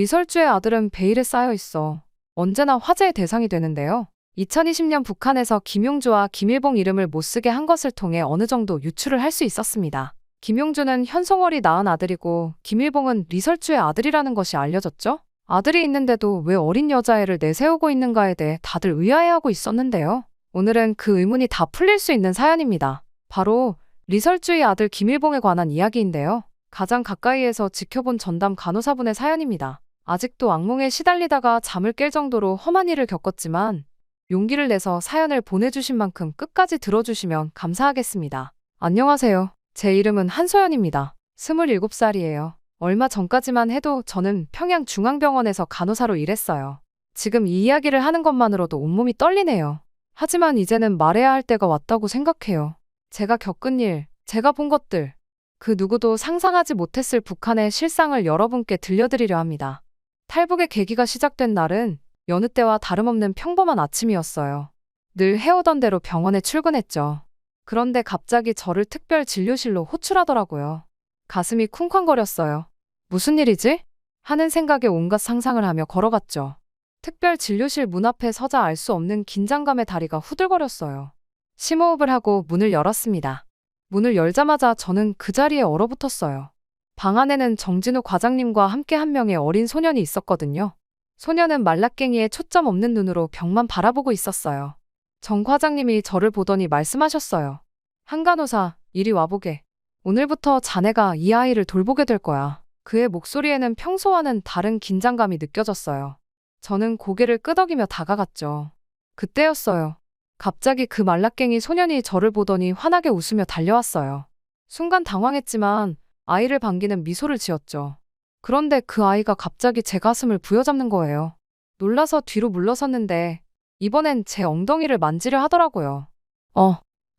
리설주의 아들은 베일에 쌓여 있어 언제나 화제의 대상이 되는데요. 2020년 북한에서 김용주와 김일봉 이름을 못쓰게 한 것을 통해 어느 정도 유출을 할 수 있었습니다. 김용주는 현송월이 낳은 아들이고 김일봉은 리설주의 아들이라는 것이 알려졌죠. 아들이 있는데도 왜 어린 여자애를 내세우고 있는가에 대해 다들 의아해하고 있었는데요. 오늘은 그 의문이 다 풀릴 수 있는 사연입니다. 바로 리설주의 아들 김일봉에 관한 이야기인데요. 가장 가까이에서 지켜본 전담 간호사분의 사연입니다. 아직도 악몽에 시달리다가 잠을 깰 정도로 험한 일을 겪었지만 용기를 내서 사연을 보내주신 만큼 끝까지 들어주시면 감사하겠습니다. 안녕하세요. 제 이름은 한소연입니다. 27살이에요. 얼마 전까지만 해도 저는 평양중앙병원에서 간호사로 일했어요. 지금 이 이야기를 하는 것만으로도 온몸이 떨리네요. 하지만 이제는 말해야 할 때가 왔다고 생각해요. 제가 겪은 일, 제가 본 것들, 그 누구도 상상하지 못했을 북한의 실상을 여러분께 들려드리려 합니다. 탈북의 계기가 시작된 날은 여느 때와 다름없는 평범한 아침이었어요. 늘 해오던 대로 병원에 출근했죠. 그런데 갑자기 저를 특별 진료실로 호출하더라고요. 가슴이 쿵쾅거렸어요. 무슨 일이지? 하는 생각에 온갖 상상을 하며 걸어갔죠. 특별 진료실 문 앞에 서자 알 수 없는 긴장감에 다리가 후들거렸어요. 심호흡을 하고 문을 열었습니다. 문을 열자마자 저는 그 자리에 얼어붙었어요. 방 안에는 정진우 과장님과 함께 한 명의 어린 소년이 있었거든요. 소년은 말라깽이에 초점 없는 눈으로 벽만 바라보고 있었어요. 정 과장님이 저를 보더니 말씀하셨어요. 한 간호사, 이리 와보게. 오늘부터 자네가 이 아이를 돌보게 될 거야. 그의 목소리에는 평소와는 다른 긴장감이 느껴졌어요. 저는 고개를 끄덕이며 다가갔죠. 그때였어요. 갑자기 그 말라깽이 소년이 저를 보더니 환하게 웃으며 달려왔어요. 순간 당황했지만 아이를 반기는 미소를 지었죠. 그런데 그 아이가 갑자기 제 가슴을 부여잡는 거예요. 놀라서 뒤로 물러섰는데 이번엔 제 엉덩이를 만지려 하더라고요.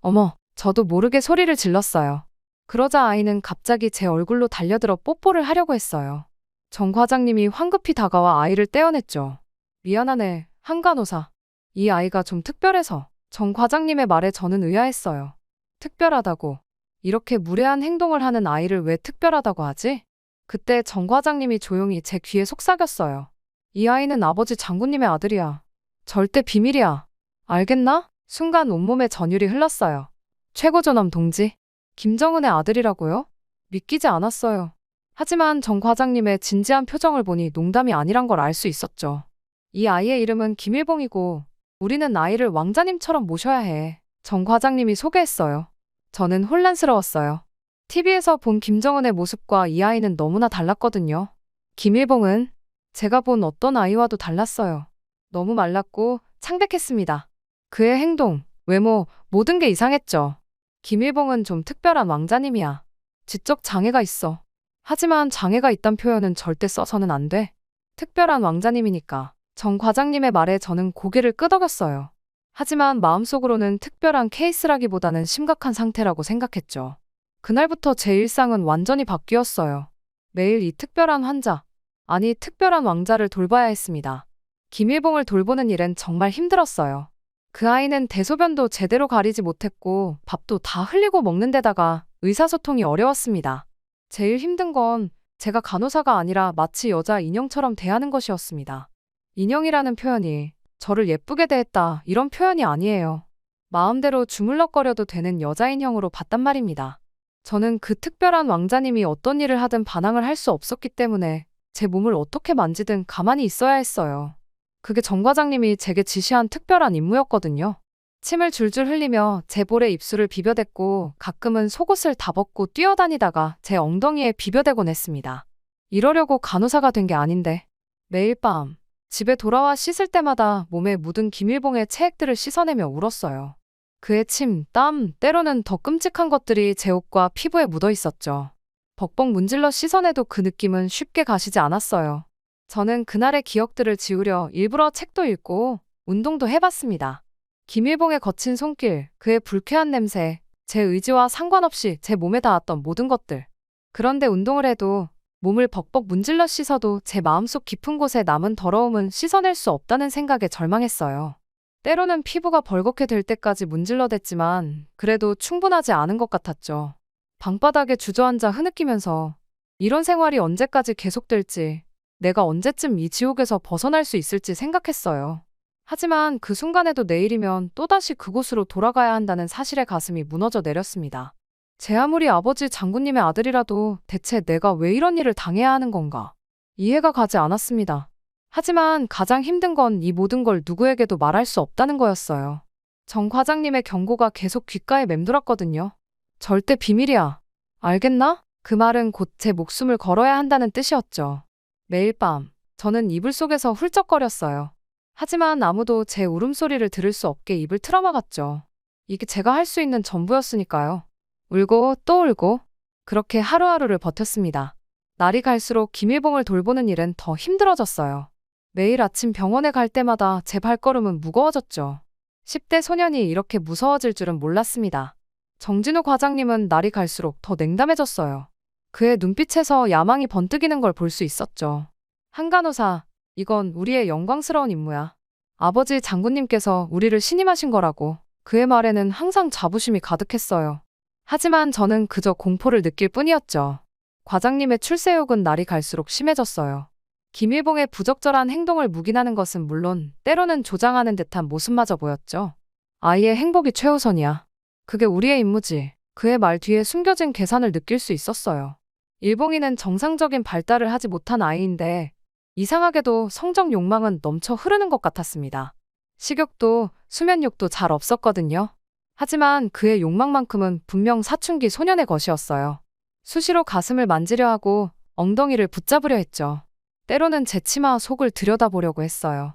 어머, 저도 모르게 소리를 질렀어요. 그러자 아이는 갑자기 제 얼굴로 달려들어 뽀뽀를 하려고 했어요. 정 과장님이 황급히 다가와 아이를 떼어냈죠. 미안하네, 한 간호사. 이 아이가 좀 특별해서. 정 과장님의 말에 저는 의아했어요. 특별하다고. 이렇게 무례한 행동을 하는 아이를 왜 특별하다고 하지? 그때 정 과장님이 조용히 제 귀에 속삭였어요. 이 아이는 아버지 장군님의 아들이야. 절대 비밀이야. 알겠나? 순간 온몸에 전율이 흘렀어요. 최고존엄 동지. 김정은의 아들이라고요? 믿기지 않았어요. 하지만 정 과장님의 진지한 표정을 보니 농담이 아니란 걸 알 수 있었죠. 이 아이의 이름은 김일봉이고 우리는 아이를 왕자님처럼 모셔야 해. 정 과장님이 소개했어요. 저는 혼란스러웠어요. TV에서 본 김정은의 모습과 이 아이는 너무나 달랐거든요. 김일봉은 제가 본 어떤 아이와도 달랐어요. 너무 말랐고 창백했습니다. 그의 행동, 외모, 모든 게 이상했죠. 김일봉은 좀 특별한 왕자님이야. 지적 장애가 있어. 하지만 장애가 있단 표현은 절대 써서는 안 돼. 특별한 왕자님이니까. 정 과장님의 말에 저는 고개를 끄덕였어요. 하지만 마음속으로는 특별한 케이스라기보다는 심각한 상태라고 생각했죠. 그날부터 제 일상은 완전히 바뀌었어요. 매일 이 특별한 환자, 아니 특별한 왕자를 돌봐야 했습니다. 김일봉을 돌보는 일은 정말 힘들었어요. 그 아이는 대소변도 제대로 가리지 못했고 밥도 다 흘리고 먹는 데다가 의사소통이 어려웠습니다. 제일 힘든 건 제가 간호사가 아니라 마치 여자 인형처럼 대하는 것이었습니다. 인형이라는 표현이 저를 예쁘게 대했다 이런 표현이 아니에요. 마음대로 주물럭거려도 되는 여자 인형으로 봤단 말입니다. 저는 그 특별한 왕자님이 어떤 일을 하든 반항을 할 수 없었기 때문에 제 몸을 어떻게 만지든 가만히 있어야 했어요. 그게 정 과장님이 제게 지시한 특별한 임무였거든요. 침을 줄줄 흘리며 제 볼에 입술을 비벼댔고 가끔은 속옷을 다 벗고 뛰어다니다가 제 엉덩이에 비벼대곤 했습니다. 이러려고 간호사가 된 게 아닌데. 매일 밤 집에 돌아와 씻을 때마다 몸에 묻은 김일봉의 체액들을 씻어내며 울었어요. 그의 침, 땀, 때로는 더 끔찍한 것들이 제 옷과 피부에 묻어 있었죠. 벅벅 문질러 씻어내도 그 느낌은 쉽게 가시지 않았어요. 저는 그날의 기억들을 지우려 일부러 책도 읽고 운동도 해봤습니다. 김일봉의 거친 손길, 그의 불쾌한 냄새, 제 의지와 상관없이 제 몸에 닿았던 모든 것들. 그런데 운동을 해도 몸을 벅벅 문질러 씻어도 제 마음속 깊은 곳에 남은 더러움은 씻어낼 수 없다는 생각에 절망했어요. 때로는 피부가 벌겋게 될 때까지 문질러댔지만 그래도 충분하지 않은 것 같았죠. 방바닥에 주저앉아 흐느끼면서 이런 생활이 언제까지 계속될지 내가 언제쯤 이 지옥에서 벗어날 수 있을지 생각했어요. 하지만 그 순간에도 내일이면 또다시 그곳으로 돌아가야 한다는 사실에 가슴이 무너져 내렸습니다. 제 아무리 아버지 장군님의 아들이라도 대체 내가 왜 이런 일을 당해야 하는 건가? 이해가 가지 않았습니다. 하지만 가장 힘든 건 이 모든 걸 누구에게도 말할 수 없다는 거였어요. 정 과장님의 경고가 계속 귓가에 맴돌았거든요. 절대 비밀이야. 알겠나? 그 말은 곧 제 목숨을 걸어야 한다는 뜻이었죠. 매일 밤, 저는 이불 속에서 훌쩍거렸어요. 하지만 아무도 제 울음소리를 들을 수 없게 입을 틀어막았죠. 이게 제가 할 수 있는 전부였으니까요. 울고 또 울고 그렇게 하루하루를 버텼습니다. 날이 갈수록 김일봉을 돌보는 일은 더 힘들어졌어요. 매일 아침 병원에 갈 때마다 제 발걸음은 무거워졌죠. 10대 소년이 이렇게 무서워질 줄은 몰랐습니다. 정진우 과장님은 날이 갈수록 더 냉담해졌어요. 그의 눈빛에서 야망이 번뜩이는 걸 볼 수 있었죠. 한간호사, 이건 우리의 영광스러운 임무야. 아버지 장군님께서 우리를 신임하신 거라고. 그의 말에는 항상 자부심이 가득했어요. 하지만 저는 그저 공포를 느낄 뿐이었죠. 과장님의 출세욕은 날이 갈수록 심해졌어요. 김일봉의 부적절한 행동을 묵인하는 것은 물론 때로는 조장하는 듯한 모습마저 보였죠. 아이의 행복이 최우선이야. 그게 우리의 임무지. 그의 말 뒤에 숨겨진 계산을 느낄 수 있었어요. 일봉이는 정상적인 발달을 하지 못한 아이인데 이상하게도 성적 욕망은 넘쳐 흐르는 것 같았습니다. 식욕도 수면욕도 잘 없었거든요. 하지만 그의 욕망만큼은 분명 사춘기 소년의 것이었어요. 수시로 가슴을 만지려 하고 엉덩이를 붙잡으려 했죠. 때로는 제 치마 속을 들여다보려고 했어요.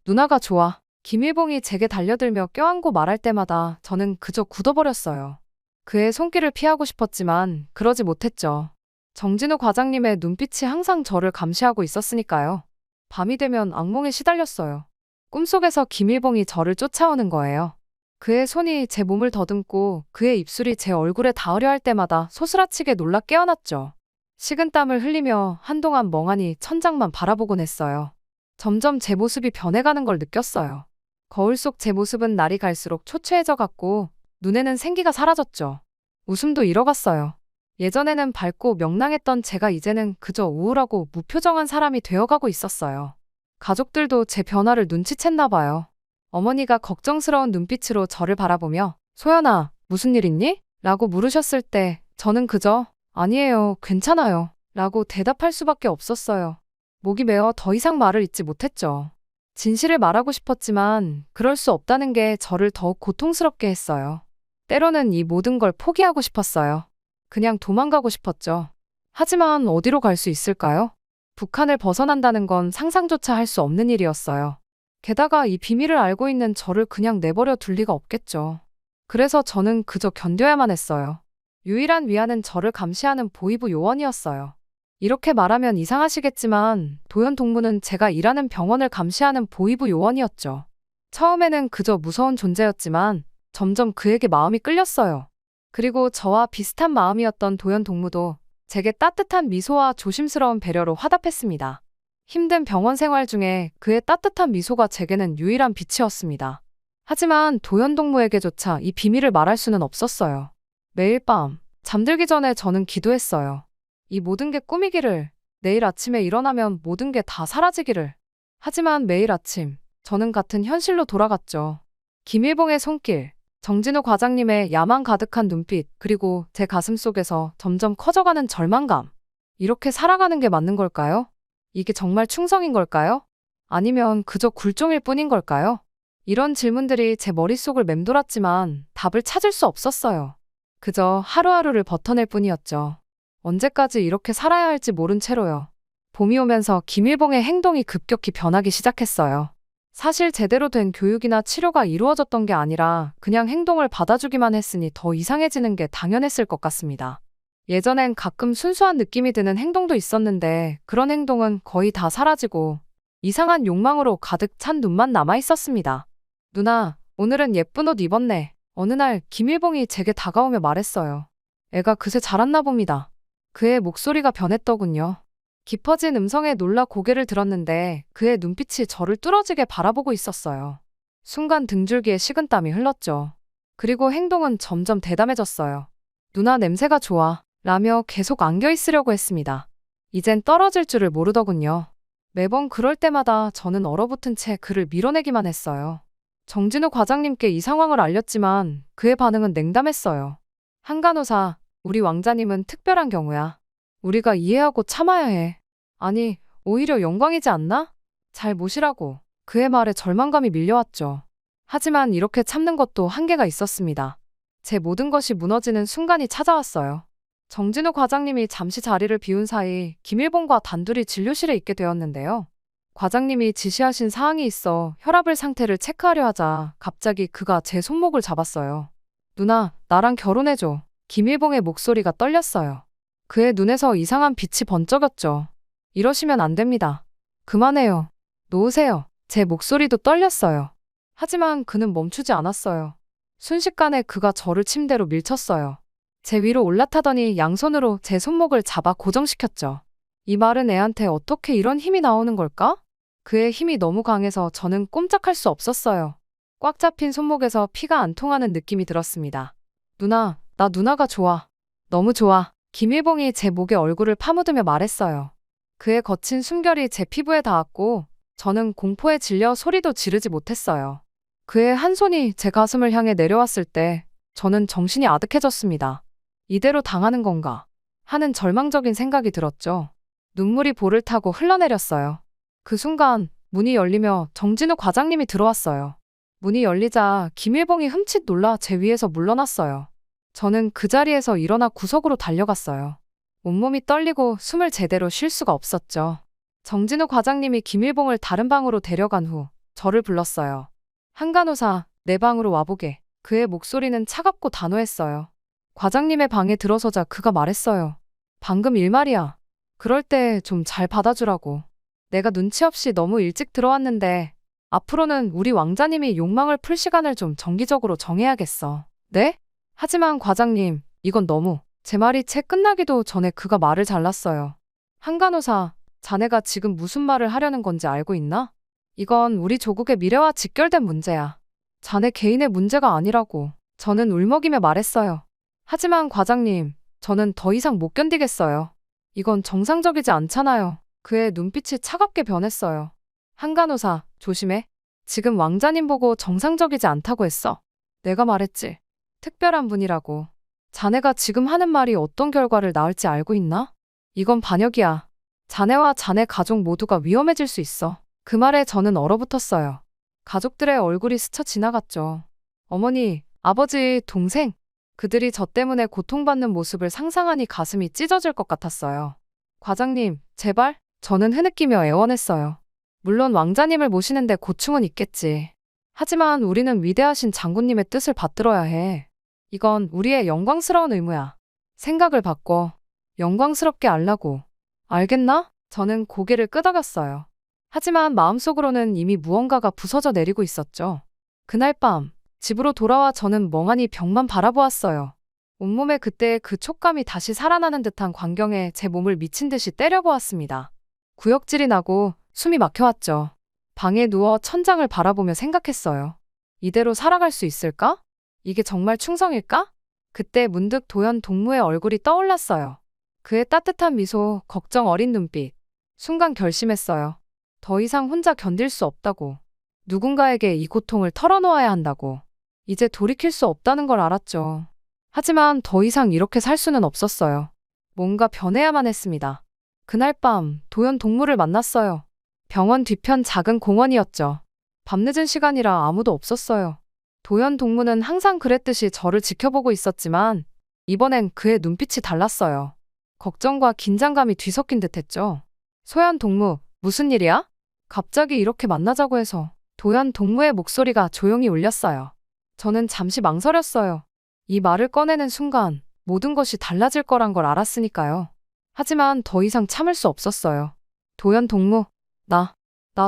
누나가 좋아. 김일봉이 제게 달려들며 껴안고 말할 때마다 저는 그저 굳어버렸어요. 그의 손길을 피하고 싶었지만 그러지 못했죠. 정진우 과장님의 눈빛이 항상 저를 감시하고 있었으니까요. 밤이 되면 악몽에 시달렸어요. 꿈속에서 김일봉이 저를 쫓아오는 거예요. 그의 손이 제 몸을 더듬고 그의 입술이 제 얼굴에 닿으려 할 때마다 소스라치게 놀라 깨어났죠. 식은땀을 흘리며 한동안 멍하니 천장만 바라보곤 했어요. 점점 제 모습이 변해가는 걸 느꼈어요. 거울 속 제 모습은 날이 갈수록 초췌해져 갔고 눈에는 생기가 사라졌죠. 웃음도 잃어갔어요. 예전에는 밝고 명랑했던 제가 이제는 그저 우울하고 무표정한 사람이 되어가고 있었어요. 가족들도 제 변화를 눈치챘나 봐요. 어머니가 걱정스러운 눈빛으로 저를 바라보며 소연아, 무슨 일 있니? 라고 물으셨을 때 저는 그저 아니에요, 괜찮아요 라고 대답할 수밖에 없었어요. 목이 메어 더 이상 말을 잇지 못했죠. 진실을 말하고 싶었지만 그럴 수 없다는 게 저를 더욱 고통스럽게 했어요. 때로는 이 모든 걸 포기하고 싶었어요. 그냥 도망가고 싶었죠. 하지만 어디로 갈 수 있을까요? 북한을 벗어난다는 건 상상조차 할 수 없는 일이었어요. 게다가 이 비밀을 알고 있는 저를 그냥 내버려 둘 리가 없겠죠. 그래서 저는 그저 견뎌야만 했어요. 유일한 위안은 저를 감시하는 보이부 요원이었어요. 이렇게 말하면 이상하시겠지만 도현 동무는 제가 일하는 병원을 감시하는 보이부 요원이었죠. 처음에는 그저 무서운 존재였지만 점점 그에게 마음이 끌렸어요. 그리고 저와 비슷한 마음이었던 도현 동무도 제게 따뜻한 미소와 조심스러운 배려로 화답했습니다. 힘든 병원 생활 중에 그의 따뜻한 미소가 제게는 유일한 빛이었습니다. 하지만 도현 동무에게조차 이 비밀을 말할 수는 없었어요. 매일 밤 잠들기 전에 저는 기도했어요. 이 모든 게 꿈이기를, 내일 아침에 일어나면 모든 게 다 사라지기를. 하지만 매일 아침 저는 같은 현실로 돌아갔죠. 김일봉의 손길, 정진우 과장님의 야망 가득한 눈빛, 그리고 제 가슴 속에서 점점 커져가는 절망감. 이렇게 살아가는 게 맞는 걸까요? 이게 정말 충성인 걸까요? 아니면 그저 굴종일 뿐인 걸까요? 이런 질문들이 제 머릿속을 맴돌았지만 답을 찾을 수 없었어요. 그저 하루하루를 버텨낼 뿐이었죠. 언제까지 이렇게 살아야 할지 모른 채로요. 봄이 오면서 김일봉의 행동이 급격히 변하기 시작했어요. 사실 제대로 된 교육이나 치료가 이루어졌던 게 아니라 그냥 행동을 받아주기만 했으니 더 이상해지는 게 당연했을 것 같습니다. 예전엔 가끔 순수한 느낌이 드는 행동도 있었는데 그런 행동은 거의 다 사라지고 이상한 욕망으로 가득 찬 눈만 남아 있었습니다. 누나, 오늘은 예쁜 옷 입었네. 어느 날 김일봉이 제게 다가오며 말했어요. 애가 그새 자랐나 봅니다. 그의 목소리가 변했더군요. 깊어진 음성에 놀라 고개를 들었는데 그의 눈빛이 저를 뚫어지게 바라보고 있었어요. 순간 등줄기에 식은땀이 흘렀죠. 그리고 행동은 점점 대담해졌어요. 누나 냄새가 좋아 라며 계속 안겨 있으려고 했습니다. 이젠 떨어질 줄을 모르더군요. 매번 그럴 때마다 저는 얼어붙은 채 그를 밀어내기만 했어요. 정진우 과장님께 이 상황을 알렸지만 그의 반응은 냉담했어요. 한간호사, 우리 왕자님은 특별한 경우야. 우리가 이해하고 참아야 해. 아니, 오히려 영광이지 않나? 잘 모시라고. 그의 말에 절망감이 밀려왔죠. 하지만 이렇게 참는 것도 한계가 있었습니다. 제 모든 것이 무너지는 순간이 찾아왔어요. 정진우 과장님이 잠시 자리를 비운 사이 김일봉과 단둘이 진료실에 있게 되었는데요. 과장님이 지시하신 사항이 있어 혈압을 상태를 체크하려 하자 갑자기 그가 제 손목을 잡았어요. 누나, 나랑 결혼해줘. 김일봉의 목소리가 떨렸어요. 그의 눈에서 이상한 빛이 번쩍였죠. 이러시면 안 됩니다. 그만해요. 놓으세요. 제 목소리도 떨렸어요. 하지만 그는 멈추지 않았어요. 순식간에 그가 저를 침대로 밀쳤어요. 제 위로 올라타더니 양손으로 제 손목을 잡아 고정시켰죠. 이 마른 애한테 어떻게 이런 힘이 나오는 걸까? 그의 힘이 너무 강해서 저는 꼼짝할 수 없었어요. 꽉 잡힌 손목에서 피가 안 통하는 느낌이 들었습니다. 누나, 나 누나가 좋아. 너무 좋아. 김일봉이 제 목에 얼굴을 파묻으며 말했어요. 그의 거친 숨결이 제 피부에 닿았고 저는 공포에 질려 소리도 지르지 못했어요. 그의 한 손이 제 가슴을 향해 내려왔을 때 저는 정신이 아득해졌습니다. 이대로 당하는 건가 하는 절망적인 생각이 들었죠. 눈물이 볼을 타고 흘러내렸어요. 그 순간 문이 열리며 정진우 과장님이 들어왔어요. 문이 열리자 김일봉이 흠칫 놀라 제 위에서 물러났어요. 저는 그 자리에서 일어나 구석으로 달려갔어요. 온몸이 떨리고 숨을 제대로 쉴 수가 없었죠. 정진우 과장님이 김일봉을 다른 방으로 데려간 후 저를 불렀어요. 한간호사, 내 방으로 와보게. 그의 목소리는 차갑고 단호했어요. 과장님의 방에 들어서자 그가 말했어요. 방금 일말이야. 그럴 때 좀 잘 받아주라고. 내가 눈치 없이 너무 일찍 들어왔는데 앞으로는 우리 왕자님이 욕망을 풀 시간을 좀 정기적으로 정해야겠어. 네? 하지만 과장님, 이건 너무... 제 말이 채 끝나기도 전에 그가 말을 잘랐어요. 한간호사, 자네가 지금 무슨 말을 하려는 건지 알고 있나? 이건 우리 조국의 미래와 직결된 문제야. 자네 개인의 문제가 아니라고. 저는 울먹이며 말했어요. 하지만 과장님, 저는 더 이상 못 견디겠어요. 이건 정상적이지 않잖아요. 그의 눈빛이 차갑게 변했어요. 한간호사, 조심해. 지금 왕자님 보고 정상적이지 않다고 했어. 내가 말했지. 특별한 분이라고. 자네가 지금 하는 말이 어떤 결과를 낳을지 알고 있나? 이건 반역이야. 자네와 자네 가족 모두가 위험해질 수 있어. 그 말에 저는 얼어붙었어요. 가족들의 얼굴이 스쳐 지나갔죠. 어머니, 아버지, 동생. 그들이 저 때문에 고통받는 모습을 상상하니 가슴이 찢어질 것 같았어요. 과장님, 제발. 저는 흐느끼며 애원했어요. 물론 왕자님을 모시는데 고충은 있겠지. 하지만 우리는 위대하신 장군님의 뜻을 받들어야 해. 이건 우리의 영광스러운 의무야. 생각을 바꿔. 영광스럽게 알라고. 알겠나? 저는 고개를 끄덕였어요. 하지만 마음속으로는 이미 무언가가 부서져 내리고 있었죠. 그날 밤, 집으로 돌아와 저는 멍하니 벽만 바라보았어요. 온몸에 그때의 그 촉감이 다시 살아나는 듯한 광경에 제 몸을 미친 듯이 때려보았습니다. 구역질이 나고 숨이 막혀왔죠. 방에 누워 천장을 바라보며 생각했어요. 이대로 살아갈 수 있을까? 이게 정말 충성일까? 그때 문득 도연 동무의 얼굴이 떠올랐어요. 그의 따뜻한 미소, 걱정 어린 눈빛. 순간 결심했어요. 더 이상 혼자 견딜 수 없다고. 누군가에게 이 고통을 털어놓아야 한다고. 이제 돌이킬 수 없다는 걸 알았죠. 하지만 더 이상 이렇게 살 수는 없었어요. 뭔가 변해야만 했습니다. 그날 밤 도연 동무를 만났어요. 병원 뒤편 작은 공원이었죠. 밤늦은 시간이라 아무도 없었어요. 도연 동무는 항상 그랬듯이 저를 지켜보고 있었지만 이번엔 그의 눈빛이 달랐어요. 걱정과 긴장감이 뒤섞인 듯했죠. 소연 동무, 무슨 일이야? 갑자기 이렇게 만나자고 해서. 도연 동무의 목소리가 조용히 울렸어요. 저는 잠시 망설였어요. 이 말을 꺼내는 순간 모든 것이 달라질 거란 걸 알았으니까요. 하지만 더 이상 참을 수 없었어요. 도연 동무, 나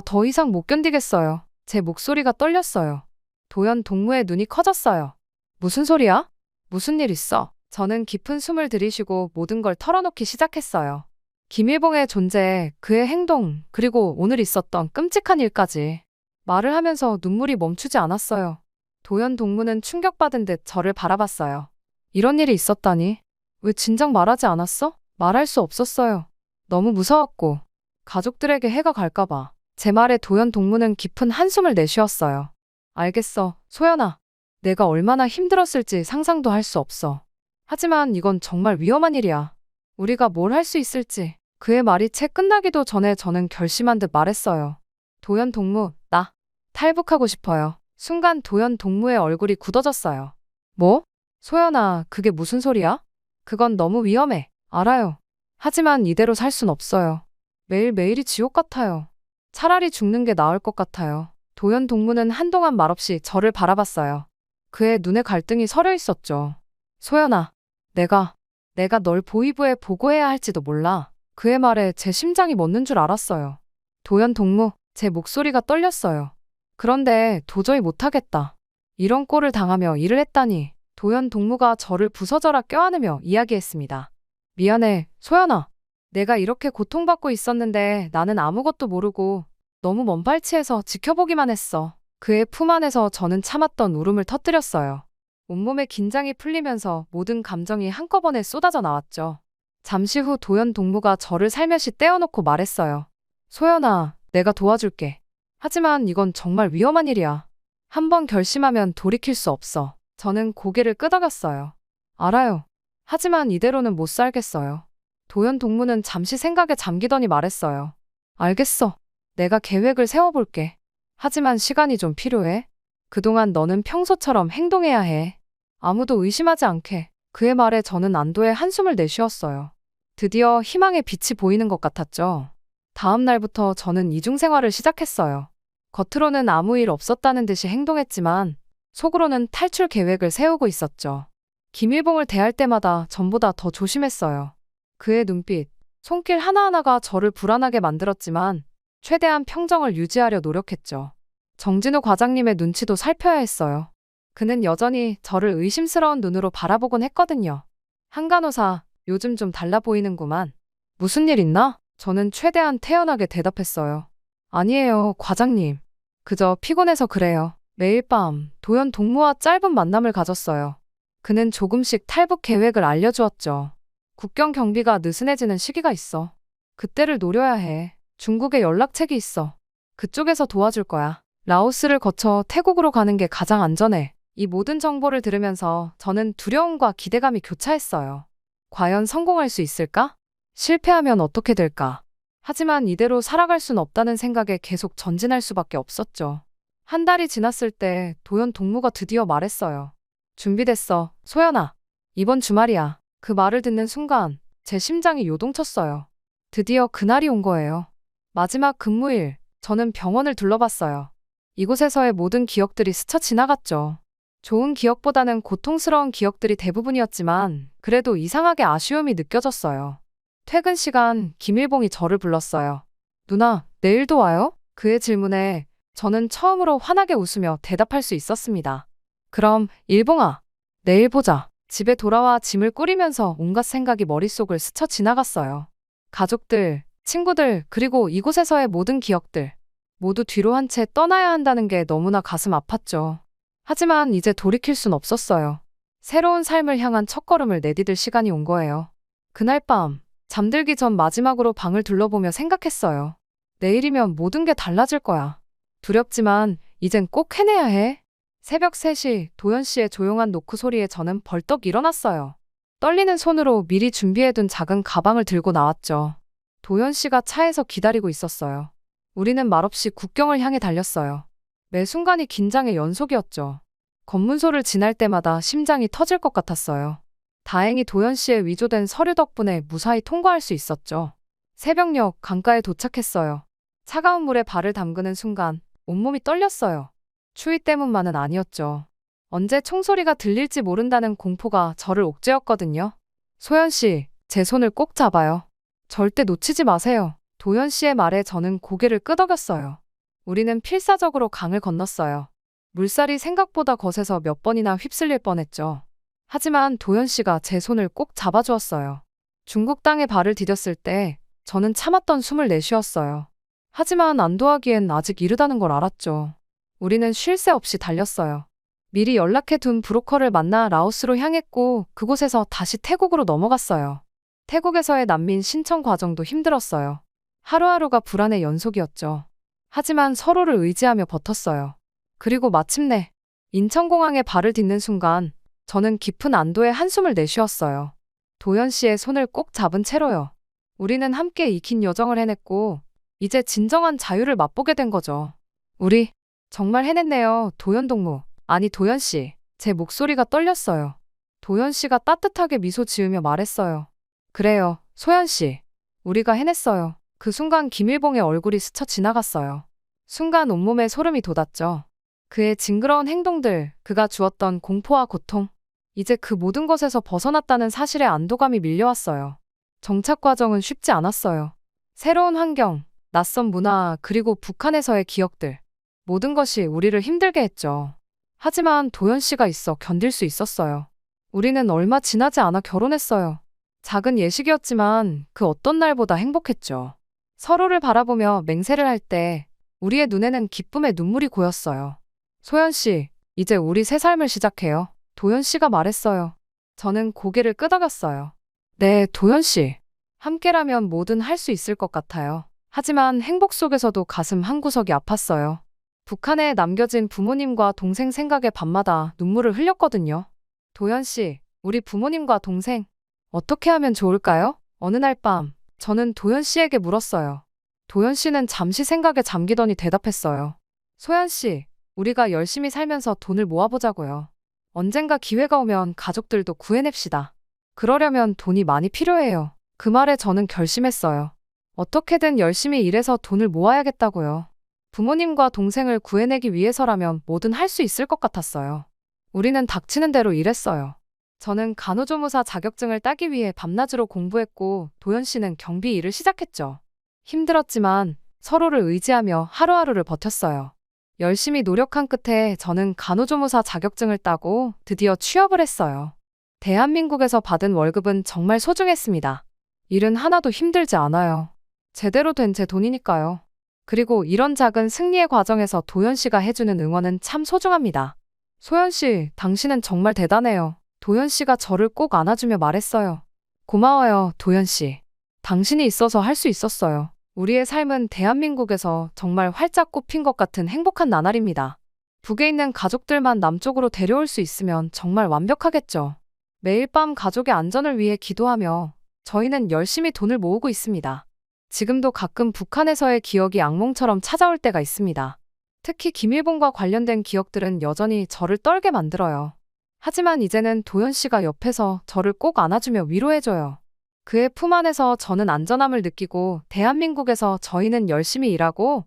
더 이상 못 견디겠어요. 제 목소리가 떨렸어요. 도연 동무의 눈이 커졌어요. 무슨 소리야? 무슨 일 있어? 저는 깊은 숨을 들이쉬고 모든 걸 털어놓기 시작했어요. 김일봉의 존재, 그의 행동, 그리고 오늘 있었던 끔찍한 일까지. 말을 하면서 눈물이 멈추지 않았어요. 도연 동무는 충격받은 듯 저를 바라봤어요. 이런 일이 있었다니? 왜 진작 말하지 않았어? 말할 수 없었어요. 너무 무서웠고 가족들에게 해가 갈까봐. 제 말에 도연 동무는 깊은 한숨을 내쉬었어요. 알겠어, 소연아. 내가 얼마나 힘들었을지 상상도 할 수 없어. 하지만 이건 정말 위험한 일이야. 우리가 뭘 할 수 있을지. 그의 말이 채 끝나기도 전에 저는 결심한 듯 말했어요. 도연 동무, 나 탈북하고 싶어요. 순간 도연 동무의 얼굴이 굳어졌어요. 뭐? 소연아, 그게 무슨 소리야? 그건 너무 위험해. 알아요. 하지만 이대로 살 순 없어요. 매일매일이 지옥 같아요. 차라리 죽는 게 나을 것 같아요. 도연 동무는 한동안 말없이 저를 바라봤어요. 그의 눈에 갈등이 서려 있었죠. 소연아, 내가 널 보위부에 보고해야 할지도 몰라. 그의 말에 제 심장이 멎는 줄 알았어요. 도연 동무, 제 목소리가 떨렸어요. 그런데 도저히 못하겠다. 이런 꼴을 당하며 일을 했다니. 도연 동무가 저를 부서져라 껴안으며 이야기했습니다. 미안해, 소연아. 내가 이렇게 고통받고 있었는데 나는 아무것도 모르고 너무 먼 발치에서 지켜보기만 했어. 그의 품 안에서 저는 참았던 울음을 터뜨렸어요. 온몸의 긴장이 풀리면서 모든 감정이 한꺼번에 쏟아져 나왔죠. 잠시 후 도연 동무가 저를 살며시 떼어놓고 말했어요. 소연아, 내가 도와줄게. 하지만 이건 정말 위험한 일이야. 한번 결심하면 돌이킬 수 없어. 저는 고개를 끄덕였어요. 알아요. 하지만 이대로는 못 살겠어요. 도연 동무는 잠시 생각에 잠기더니 말했어요. 알겠어. 내가 계획을 세워볼게. 하지만 시간이 좀 필요해. 그동안 너는 평소처럼 행동해야 해. 아무도 의심하지 않게. 그의 말에 저는 안도의 한숨을 내쉬었어요. 드디어 희망의 빛이 보이는 것 같았죠. 다음 날부터 저는 이중생활을 시작했어요. 겉으로는 아무 일 없었다는 듯이 행동했지만 속으로는 탈출 계획을 세우고 있었죠. 김일봉을 대할 때마다 전보다 더 조심했어요. 그의 눈빛, 손길 하나하나가 저를 불안하게 만들었지만 최대한 평정을 유지하려 노력했죠. 정진우 과장님의 눈치도 살펴야 했어요. 그는 여전히 저를 의심스러운 눈으로 바라보곤 했거든요. 한간호사, 요즘 좀 달라 보이는구만. 무슨 일 있나? 저는 최대한 태연하게 대답했어요. 아니에요, 과장님. 그저 피곤해서 그래요. 매일 밤 도연 동무와 짧은 만남을 가졌어요. 그는 조금씩 탈북 계획을 알려주었죠. 국경 경비가 느슨해지는 시기가 있어. 그때를 노려야 해. 중국에 연락책이 있어. 그쪽에서 도와줄 거야. 라오스를 거쳐 태국으로 가는 게 가장 안전해. 이 모든 정보를 들으면서 저는 두려움과 기대감이 교차했어요. 과연 성공할 수 있을까? 실패하면 어떻게 될까? 하지만 이대로 살아갈 순 없다는 생각에 계속 전진할 수밖에 없었죠. 한 달이 지났을 때 도연 동무가 드디어 말했어요. 준비됐어, 소연아. 이번 주말이야. 그 말을 듣는 순간 제 심장이 요동쳤어요. 드디어 그날이 온 거예요. 마지막 근무일, 저는 병원을 둘러봤어요. 이곳에서의 모든 기억들이 스쳐 지나갔죠. 좋은 기억보다는 고통스러운 기억들이 대부분이었지만 그래도 이상하게 아쉬움이 느껴졌어요. 퇴근 시간, 김일봉이 저를 불렀어요. 누나, 내일도 와요? 그의 질문에 저는 처음으로 환하게 웃으며 대답할 수 있었습니다. 그럼, 일봉아, 내일 보자. 집에 돌아와 짐을 꾸리면서 온갖 생각이 머릿속을 스쳐 지나갔어요. 가족들, 친구들, 그리고 이곳에서의 모든 기억들. 모두 뒤로 한 채 떠나야 한다는 게 너무나 가슴 아팠죠. 하지만 이제 돌이킬 순 없었어요. 새로운 삶을 향한 첫걸음을 내디딜 시간이 온 거예요. 그날 밤, 잠들기 전 마지막으로 방을 둘러보며 생각했어요. 내일이면 모든 게 달라질 거야. 두렵지만 이젠 꼭 해내야 해. 새벽 3시 도연 씨의 조용한 노크 소리에 저는 벌떡 일어났어요. 떨리는 손으로 미리 준비해둔 작은 가방을 들고 나왔죠. 도연 씨가 차에서 기다리고 있었어요. 우리는 말없이 국경을 향해 달렸어요. 매 순간이 긴장의 연속이었죠. 검문소를 지날 때마다 심장이 터질 것 같았어요. 다행히 도연 씨의 위조된 서류 덕분에 무사히 통과할 수 있었죠. 새벽녘 강가에 도착했어요. 차가운 물에 발을 담그는 순간 온몸이 떨렸어요. 추위 때문만은 아니었죠. 언제 총소리가 들릴지 모른다는 공포가 저를 옥죄었거든요. 소연 씨, 제 손을 꼭 잡아요. 절대 놓치지 마세요. 도연 씨의 말에 저는 고개를 끄덕였어요. 우리는 필사적으로 강을 건넜어요. 물살이 생각보다 거세서 몇 번이나 휩쓸릴 뻔했죠. 하지만 도연 씨가 제 손을 꼭 잡아주었어요. 중국 땅에 발을 디뎠을 때 저는 참았던 숨을 내쉬었어요. 하지만 안도하기엔 아직 이르다는 걸 알았죠. 우리는 쉴 새 없이 달렸어요. 미리 연락해둔 브로커를 만나 라오스로 향했고 그곳에서 다시 태국으로 넘어갔어요. 태국에서의 난민 신청 과정도 힘들었어요. 하루하루가 불안의 연속이었죠. 하지만 서로를 의지하며 버텼어요. 그리고 마침내 인천공항에 발을 딛는 순간 저는 깊은 안도의 한숨을 내쉬었어요. 도연 씨의 손을 꼭 잡은 채로요. 우리는 함께 익힌 여정을 해냈고 이제 진정한 자유를 맛보게 된 거죠. 우리 정말 해냈네요. 도연 동무. 아니 도연 씨. 제 목소리가 떨렸어요. 도연 씨가 따뜻하게 미소 지으며 말했어요. 그래요, 소연 씨. 우리가 해냈어요. 그 순간 김일봉의 얼굴이 스쳐 지나갔어요. 순간 온몸에 소름이 돋았죠. 그의 징그러운 행동들, 그가 주었던 공포와 고통. 이제 그 모든 것에서 벗어났다는 사실에 안도감이 밀려왔어요. 정착 과정은 쉽지 않았어요. 새로운 환경, 낯선 문화, 그리고 북한에서의 기억들. 모든 것이 우리를 힘들게 했죠. 하지만 도연 씨가 있어 견딜 수 있었어요. 우리는 얼마 지나지 않아 결혼했어요. 작은 예식이었지만 그 어떤 날보다 행복했죠. 서로를 바라보며 맹세를 할 때 우리의 눈에는 기쁨의 눈물이 고였어요. 소연 씨, 이제 우리 새 삶을 시작해요. 도연 씨가 말했어요. 저는 고개를 끄덕였어요. 네, 도연 씨. 함께라면 뭐든 할 수 있을 것 같아요. 하지만 행복 속에서도 가슴 한구석이 아팠어요. 북한에 남겨진 부모님과 동생 생각에 밤마다 눈물을 흘렸거든요. 도연 씨, 우리 부모님과 동생, 어떻게 하면 좋을까요? 어느 날 밤, 저는 도연 씨에게 물었어요. 도연 씨는 잠시 생각에 잠기더니 대답했어요. 소연 씨, 우리가 열심히 살면서 돈을 모아보자고요. 언젠가 기회가 오면 가족들도 구해냅시다. 그러려면 돈이 많이 필요해요. 그 말에 저는 결심했어요. 어떻게든 열심히 일해서 돈을 모아야겠다고요. 부모님과 동생을 구해내기 위해서라면 뭐든 할 수 있을 것 같았어요. 우리는 닥치는 대로 일했어요. 저는 간호조무사 자격증을 따기 위해 밤낮으로 공부했고 도연 씨는 경비 일을 시작했죠. 힘들었지만 서로를 의지하며 하루하루를 버텼어요. 열심히 노력한 끝에 저는 간호조무사 자격증을 따고 드디어 취업을 했어요. 대한민국에서 받은 월급은 정말 소중했습니다. 일은 하나도 힘들지 않아요. 제대로 된 제 돈이니까요. 그리고 이런 작은 승리의 과정에서 도연 씨가 해주는 응원은 참 소중합니다. 소연 씨, 당신은 정말 대단해요. 도연 씨가 저를 꼭 안아주며 말했어요. 고마워요, 도연 씨. 당신이 있어서 할 수 있었어요. 우리의 삶은 대한민국에서 정말 활짝 꽃핀 것 같은 행복한 나날입니다. 북에 있는 가족들만 남쪽으로 데려올 수 있으면 정말 완벽하겠죠. 매일 밤 가족의 안전을 위해 기도하며 저희는 열심히 돈을 모으고 있습니다. 지금도 가끔 북한에서의 기억이 악몽처럼 찾아올 때가 있습니다. 특히 김일봉과 관련된 기억들은 여전히 저를 떨게 만들어요. 하지만 이제는 도연 씨가 옆에서 저를 꼭 안아주며 위로해줘요. 그의 품 안에서 저는 안전함을 느끼고 대한민국에서 저희는 열심히 일하고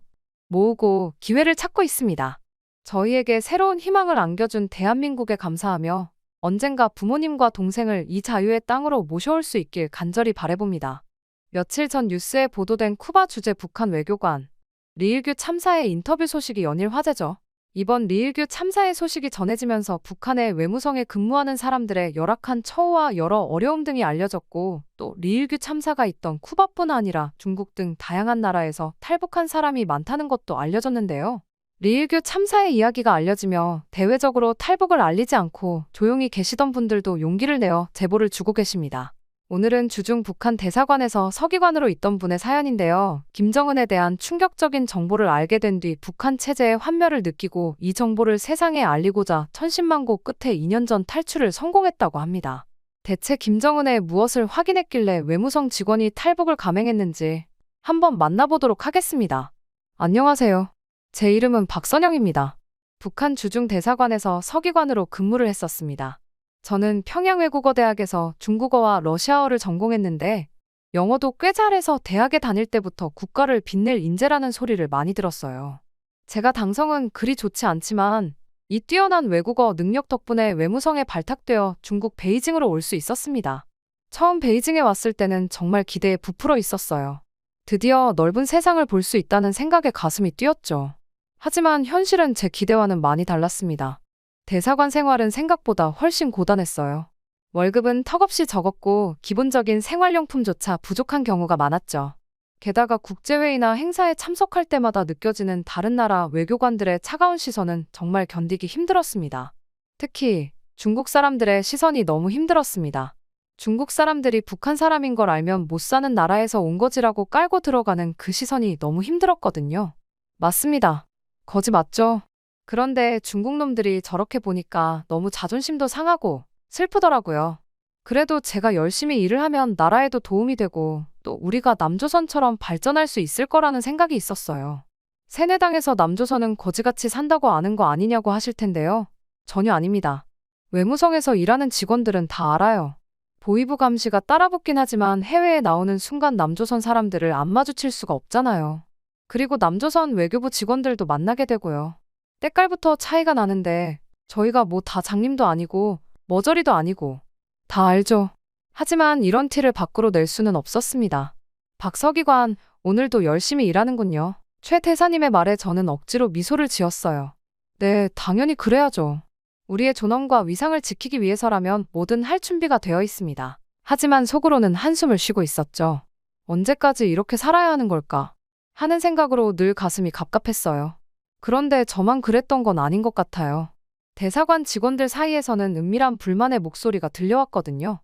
모으고 기회를 찾고 있습니다. 저희에게 새로운 희망을 안겨준 대한민국에 감사하며 언젠가 부모님과 동생을 이 자유의 땅으로 모셔올 수 있길 간절히 바라봅니다. 며칠 전 뉴스에 보도된 쿠바 주재 북한 외교관 리일규 참사의 인터뷰 소식이 연일 화제죠. 이번 리일규 참사의 소식이 전해지면서 북한의 외무성에 근무하는 사람들의 열악한 처우와 여러 어려움 등이 알려졌고 또 리일규 참사가 있던 쿠바뿐 아니라 중국 등 다양한 나라에서 탈북한 사람이 많다는 것도 알려졌는데요. 리일규 참사의 이야기가 알려지며 대외적으로 탈북을 알리지 않고 조용히 계시던 분들도 용기를 내어 제보를 주고 계십니다. 오늘은 주중 북한 대사관에서 서기관으로 있던 분의 사연인데요. 김정은에 대한 충격적인 정보를 알게 된 뒤 북한 체제의 환멸을 느끼고 이 정보를 세상에 알리고자 천신만고 끝에 2년 전 탈출을 성공했다고 합니다. 대체 김정은에 무엇을 확인했길래 외무성 직원이 탈북을 감행했는지 한번 만나보도록 하겠습니다. 안녕하세요. 제 이름은 박선영입니다. 북한 주중 대사관에서 서기관으로 근무를 했었습니다. 저는 평양외국어대학에서 중국어와 러시아어를 전공했는데 영어도 꽤 잘해서 대학에 다닐 때부터 국가를 빛낼 인재라는 소리를 많이 들었어요. 제가 당성은 그리 좋지 않지만 이 뛰어난 외국어 능력 덕분에 외무성에 발탁되어 중국 베이징으로 올 수 있었습니다. 처음 베이징에 왔을 때는 정말 기대에 부풀어 있었어요. 드디어 넓은 세상을 볼 수 있다는 생각에 가슴이 뛰었죠. 하지만 현실은 제 기대와는 많이 달랐습니다. 대사관 생활은 생각보다 훨씬 고단했어요. 월급은 턱없이 적었고 기본적인 생활용품조차 부족한 경우가 많았죠. 게다가 국제회의나 행사에 참석할 때마다 느껴지는 다른 나라 외교관들의 차가운 시선은 정말 견디기 힘들었습니다. 특히 중국 사람들의 시선이 너무 힘들었습니다. 중국 사람들이 북한 사람인 걸 알면 못 사는 나라에서 온 거지라고 깔고 들어가는 그 시선이 너무 힘들었거든요. 맞습니다. 거지 맞죠? 그런데 중국 놈들이 저렇게 보니까 너무 자존심도 상하고 슬프더라고요. 그래도 제가 열심히 일을 하면 나라에도 도움이 되고 또 우리가 남조선처럼 발전할 수 있을 거라는 생각이 있었어요. 세뇌당에서 남조선은 거지같이 산다고 아는 거 아니냐고 하실 텐데요. 전혀 아닙니다. 외무성에서 일하는 직원들은 다 알아요. 보이부 감시가 따라붙긴 하지만 해외에 나오는 순간 남조선 사람들을 안 마주칠 수가 없잖아요. 그리고 남조선 외교부 직원들도 만나게 되고요. 때깔부터 차이가 나는데 저희가 뭐 다 장님도 아니고 머저리도 아니고 다 알죠. 하지만 이런 티를 밖으로 낼 수는 없었습니다. 박서기관, 오늘도 열심히 일하는군요. 최 대사님의 말에 저는 억지로 미소를 지었어요. 네, 당연히 그래야죠. 우리의 존엄과 위상을 지키기 위해서라면 뭐든 할 준비가 되어 있습니다. 하지만 속으로는 한숨을 쉬고 있었죠. 언제까지 이렇게 살아야 하는 걸까? 하는 생각으로 늘 가슴이 갑갑했어요. 그런데 저만 그랬던 건 아닌 것 같아요. 대사관 직원들 사이에서는 은밀한 불만의 목소리가 들려왔거든요.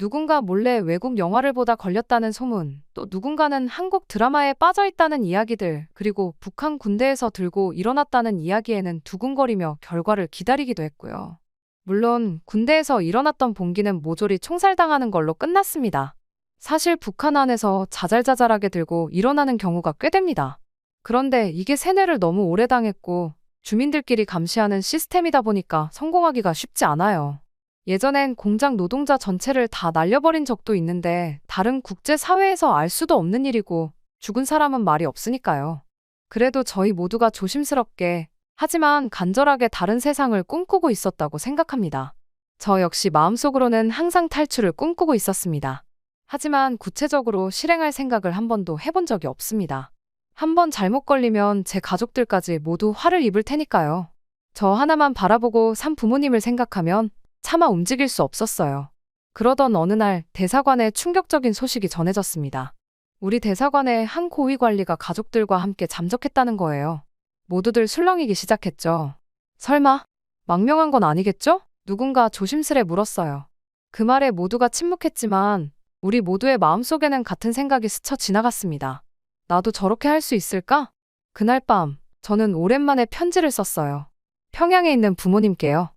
누군가 몰래 외국 영화를 보다 걸렸다는 소문, 또 누군가는 한국 드라마에 빠져있다는 이야기들, 그리고 북한 군대에서 들고 일어났다는 이야기에는 두근거리며 결과를 기다리기도 했고요. 물론 군대에서 일어났던 봉기는 모조리 총살당하는 걸로 끝났습니다. 사실 북한 안에서 자잘자잘하게 들고 일어나는 경우가 꽤 됩니다. 그런데 이게 세뇌를 너무 오래 당했고 주민들끼리 감시하는 시스템이다 보니까 성공하기가 쉽지 않아요. 예전엔 공장 노동자 전체를 다 날려버린 적도 있는데 다른 국제사회에서 알 수도 없는 일이고 죽은 사람은 말이 없으니까요. 그래도 저희 모두가 조심스럽게 하지만 간절하게 다른 세상을 꿈꾸고 있었다고 생각합니다. 저 역시 마음속으로는 항상 탈출을 꿈꾸고 있었습니다. 하지만 구체적으로 실행할 생각을 한 번도 해본 적이 없습니다. 한 번 잘못 걸리면 제 가족들까지 모두 화를 입을 테니까요. 저 하나만 바라보고 산 부모님을 생각하면 차마 움직일 수 없었어요. 그러던 어느 날 대사관에 충격적인 소식이 전해졌습니다. 우리 대사관에 한 고위 관리가 가족들과 함께 잠적했다는 거예요. 모두들 술렁이기 시작했죠. 설마 망명한 건 아니겠죠? 누군가 조심스레 물었어요. 그 말에 모두가 침묵했지만 우리 모두의 마음속에는 같은 생각이 스쳐 지나갔습니다. 나도 저렇게 할 수 있을까? 그날 밤 저는 오랜만에 편지를 썼어요. 평양에 있는 부모님께요.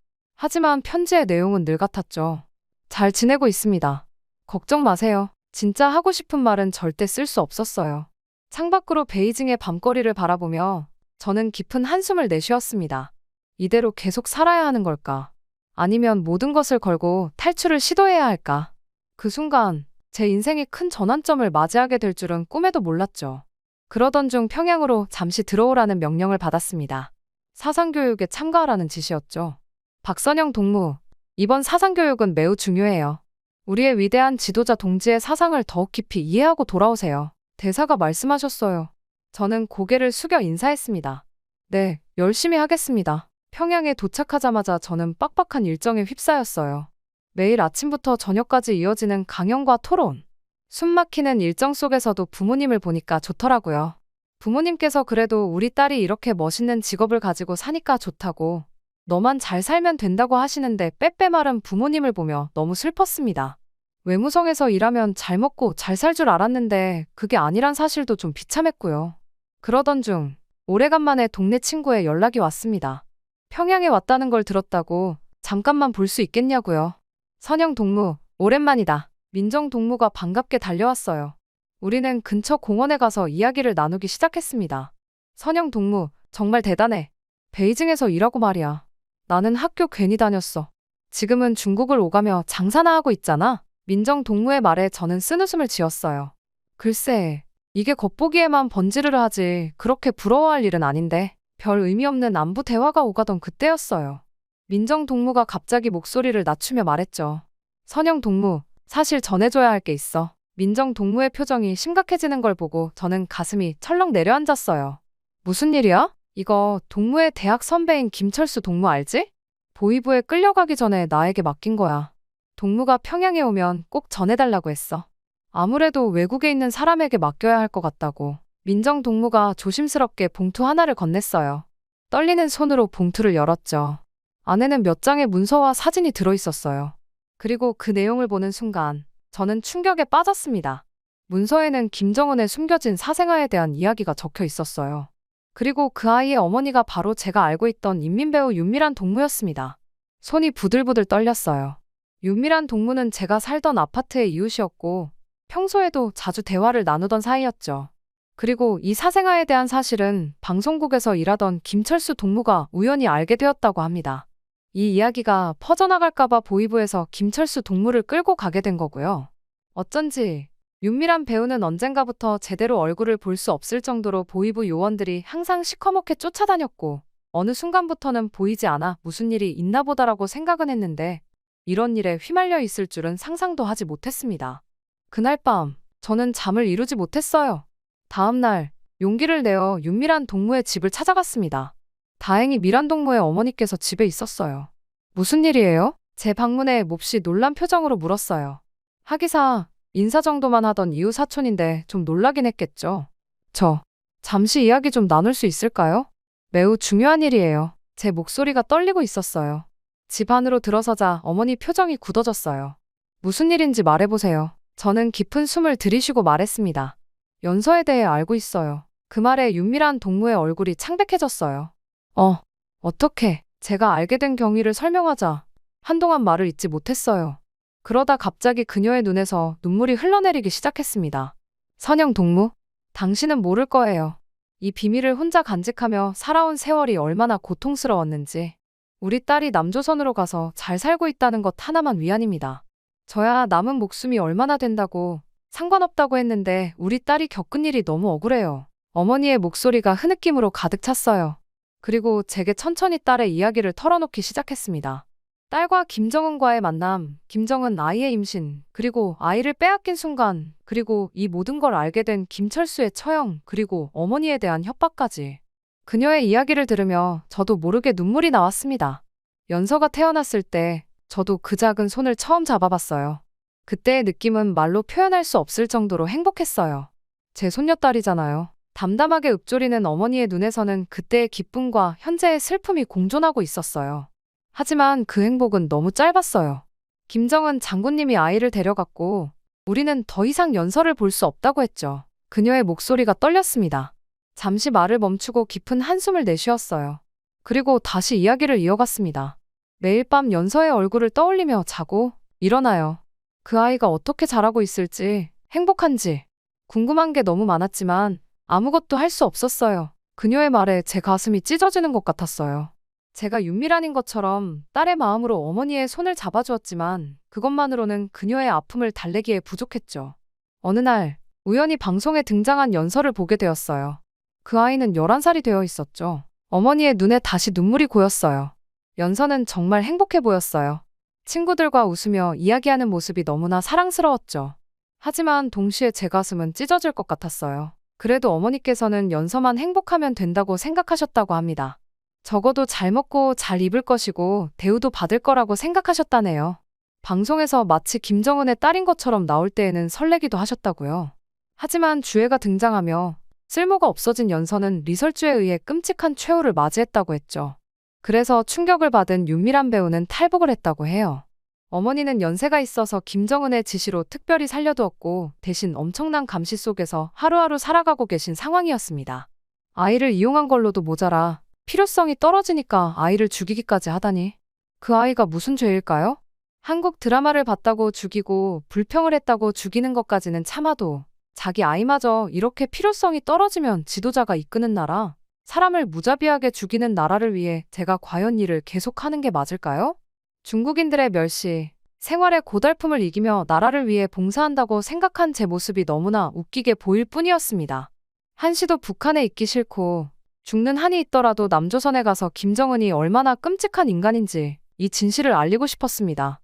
하지만 편지의 내용은 늘 같았죠. 잘 지내고 있습니다. 걱정 마세요. 진짜 하고 싶은 말은 절대 쓸 수 없었어요. 창밖으로 베이징의 밤거리를 바라보며 저는 깊은 한숨을 내쉬었습니다. 이대로 계속 살아야 하는 걸까? 아니면 모든 것을 걸고 탈출을 시도해야 할까? 그 순간 제 인생이 큰 전환점을 맞이하게 될 줄은 꿈에도 몰랐죠. 그러던 중 평양으로 잠시 들어오라는 명령을 받았습니다. 사상교육에 참가하라는 지시였죠. 박선영 동무, 이번 사상교육은 매우 중요해요. 우리의 위대한 지도자 동지의 사상을 더욱 깊이 이해하고 돌아오세요. 대사가 말씀하셨어요. 저는 고개를 숙여 인사했습니다. 네, 열심히 하겠습니다. 평양에 도착하자마자 저는 빡빡한 일정에 휩싸였어요. 매일 아침부터 저녁까지 이어지는 강연과 토론. 숨막히는 일정 속에서도 부모님을 보니까 좋더라고요. 부모님께서 그래도 우리 딸이 이렇게 멋있는 직업을 가지고 사니까 좋다고, 너만 잘 살면 된다고 하시는데 빼빼 마른 부모님을 보며 너무 슬펐습니다. 외무성에서 일하면 잘 먹고 잘 살 줄 알았는데 그게 아니란 사실도 좀 비참했고요. 그러던 중 오래간만에 동네 친구의 연락이 왔습니다. 평양에 왔다는 걸 들었다고 잠깐만 볼 수 있겠냐고요. 선영 동무, 오랜만이다. 민정 동무가 반갑게 달려왔어요. 우리는 근처 공원에 가서 이야기를 나누기 시작했습니다. 선영 동무, 정말 대단해. 베이징에서 일하고 말이야. 나는 학교 괜히 다녔어. 지금은 중국을 오가며 장사나 하고 있잖아. 민정 동무의 말에 저는 쓴웃음을 지었어요. 글쎄, 이게 겉보기에만 번지르르 하지 그렇게 부러워할 일은 아닌데. 별 의미 없는 안부 대화가 오가던 그때였어요. 민정 동무가 갑자기 목소리를 낮추며 말했죠. 선영 동무, 사실 전해줘야 할 게 있어. 민정 동무의 표정이 심각해지는 걸 보고 저는 가슴이 철렁 내려앉았어요. 무슨 일이야? 이거 동무의 대학 선배인 김철수 동무 알지? 보위부에 끌려가기 전에 나에게 맡긴 거야. 동무가 평양에 오면 꼭 전해달라고 했어. 아무래도 외국에 있는 사람에게 맡겨야 할 것 같다고. 민정 동무가 조심스럽게 봉투 하나를 건넸어요. 떨리는 손으로 봉투를 열었죠. 안에는 몇 장의 문서와 사진이 들어있었어요. 그리고 그 내용을 보는 순간 저는 충격에 빠졌습니다. 문서에는 김정은의 숨겨진 사생아에 대한 이야기가 적혀 있었어요. 그리고 그 아이의 어머니가 바로 제가 알고 있던 인민배우 윤미란 동무였습니다. 손이 부들부들 떨렸어요. 윤미란 동무는 제가 살던 아파트의 이웃이었고 평소에도 자주 대화를 나누던 사이였죠. 그리고 이 사생아에 대한 사실은 방송국에서 일하던 김철수 동무가 우연히 알게 되었다고 합니다. 이 이야기가 퍼져나갈까봐 보이부에서 김철수 동무를 끌고 가게 된 거고요. 어쩐지 윤미란 배우는 언젠가부터 제대로 얼굴을 볼 수 없을 정도로 보이부 요원들이 항상 시커멓게 쫓아다녔고 어느 순간부터는 보이지 않아 무슨 일이 있나 보다라고 생각은 했는데 이런 일에 휘말려 있을 줄은 상상도 하지 못했습니다. 그날 밤 저는 잠을 이루지 못했어요. 다음 날 용기를 내어 윤미란 동무의 집을 찾아갔습니다. 다행히 미란 동무의 어머니께서 집에 있었어요. 무슨 일이에요? 제 방문에 몹시 놀란 표정으로 물었어요. 하기사 인사 정도만 하던 이웃 사촌인데 좀 놀라긴 했겠죠. 잠시 이야기 좀 나눌 수 있을까요? 매우 중요한 일이에요. 제 목소리가 떨리고 있었어요. 집 안으로 들어서자 어머니 표정이 굳어졌어요. 무슨 일인지 말해보세요. 저는 깊은 숨을 들이쉬고 말했습니다. 연서에 대해 알고 있어요. 그 말에 윤미란 동무의 얼굴이 창백해졌어요. 어떻게? 제가 알게 된 경위를 설명하자 한동안 말을 잇지 못했어요. 그러다 갑자기 그녀의 눈에서 눈물이 흘러내리기 시작했습니다. 선영 동무, 당신은 모를 거예요. 이 비밀을 혼자 간직하며 살아온 세월이 얼마나 고통스러웠는지. 우리 딸이 남조선으로 가서 잘 살고 있다는 것 하나만 위안입니다. 저야 남은 목숨이 얼마나 된다고 상관없다고 했는데 우리 딸이 겪은 일이 너무 억울해요. 어머니의 목소리가 흐느낌으로 가득 찼어요. 그리고 제게 천천히 딸의 이야기를 털어놓기 시작했습니다. 딸과 김정은과의 만남, 김정은 아이의 임신, 그리고 아이를 빼앗긴 순간, 그리고 이 모든 걸 알게 된 김철수의 처형, 그리고 어머니에 대한 협박까지. 그녀의 이야기를 들으며 저도 모르게 눈물이 나왔습니다. 연서가 태어났을 때 저도 그 작은 손을 처음 잡아봤어요. 그때의 느낌은 말로 표현할 수 없을 정도로 행복했어요. 제 손녀딸이잖아요. 담담하게 읊조리는 어머니의 눈에서는 그때의 기쁨과 현재의 슬픔이 공존하고 있었어요. 하지만 그 행복은 너무 짧았어요. 김정은 장군님이 아이를 데려갔고 우리는 더 이상 연서를 볼 수 없다고 했죠. 그녀의 목소리가 떨렸습니다. 잠시 말을 멈추고 깊은 한숨을 내쉬었어요. 그리고 다시 이야기를 이어갔습니다. 매일 밤 연서의 얼굴을 떠올리며 자고 일어나요. 그 아이가 어떻게 자라고 있을지, 행복한지 궁금한 게 너무 많았지만 아무것도 할 수 없었어요. 그녀의 말에 제 가슴이 찢어지는 것 같았어요. 제가 윤미란인 것처럼 딸의 마음으로 어머니의 손을 잡아주었지만 그것만으로는 그녀의 아픔을 달래기에 부족했죠. 어느 날 우연히 방송에 등장한 연서를 보게 되었어요. 그 아이는 11살이 되어 있었죠. 어머니의 눈에 다시 눈물이 고였어요. 연서는 정말 행복해 보였어요. 친구들과 웃으며 이야기하는 모습이 너무나 사랑스러웠죠. 하지만 동시에 제 가슴은 찢어질 것 같았어요. 그래도 어머니께서는 연서만 행복하면 된다고 생각하셨다고 합니다. 적어도 잘 먹고 잘 입을 것이고 대우도 받을 거라고 생각하셨다네요. 방송에서 마치 김정은의 딸인 것처럼 나올 때에는 설레기도 하셨다고요. 하지만 주애가 등장하며 쓸모가 없어진 연서는 리설주에 의해 끔찍한 최후를 맞이했다고 했죠. 그래서 충격을 받은 윤미란 배우는 탈북을 했다고 해요. 어머니는 연세가 있어서 김정은의 지시로 특별히 살려두었고 대신 엄청난 감시 속에서 하루하루 살아가고 계신 상황이었습니다. 아이를 이용한 걸로도 모자라 필요성이 떨어지니까 아이를 죽이기까지 하다니. 그 아이가 무슨 죄일까요? 한국 드라마를 봤다고 죽이고 불평을 했다고 죽이는 것까지는 참아도 자기 아이마저 이렇게 필요성이 떨어지면 지도자가 이끄는 나라, 사람을 무자비하게 죽이는 나라를 위해 제가 과연 일을 계속하는 게 맞을까요? 중국인들의 멸시, 생활의 고달픔을 이기며 나라를 위해 봉사한다고 생각한 제 모습이 너무나 웃기게 보일 뿐이었습니다. 한시도 북한에 있기 싫고 죽는 한이 있더라도 남조선에 가서 김정은이 얼마나 끔찍한 인간인지 이 진실을 알리고 싶었습니다.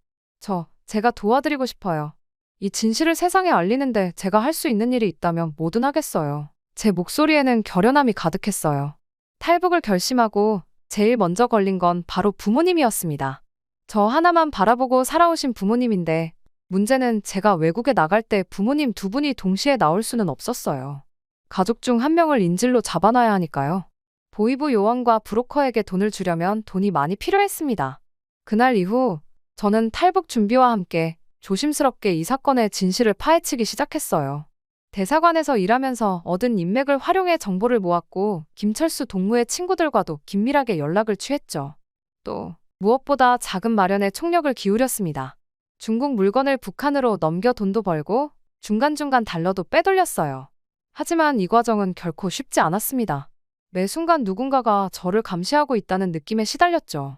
제가 도와드리고 싶어요. 이 진실을 세상에 알리는데 제가 할 수 있는 일이 있다면 뭐든 하겠어요. 제 목소리에는 결연함이 가득했어요. 탈북을 결심하고 제일 먼저 걸린 건 바로 부모님이었습니다. 저 하나만 바라보고 살아오신 부모님인데 문제는 제가 외국에 나갈 때 부모님 두 분이 동시에 나올 수는 없었어요. 가족 중 한 명을 인질로 잡아놔야 하니까요. 보이부 요원과 브로커에게 돈을 주려면 돈이 많이 필요했습니다. 그날 이후 저는 탈북 준비와 함께 조심스럽게 이 사건의 진실을 파헤치기 시작했어요. 대사관에서 일하면서 얻은 인맥을 활용해 정보를 모았고 김철수 동무의 친구들과도 긴밀하게 연락을 취했죠. 또 무엇보다 자금 마련에 총력을 기울였습니다. 중국 물건을 북한으로 넘겨 돈도 벌고 중간중간 달러도 빼돌렸어요. 하지만 이 과정은 결코 쉽지 않았습니다. 매 순간 누군가가 저를 감시하고 있다는 느낌에 시달렸죠.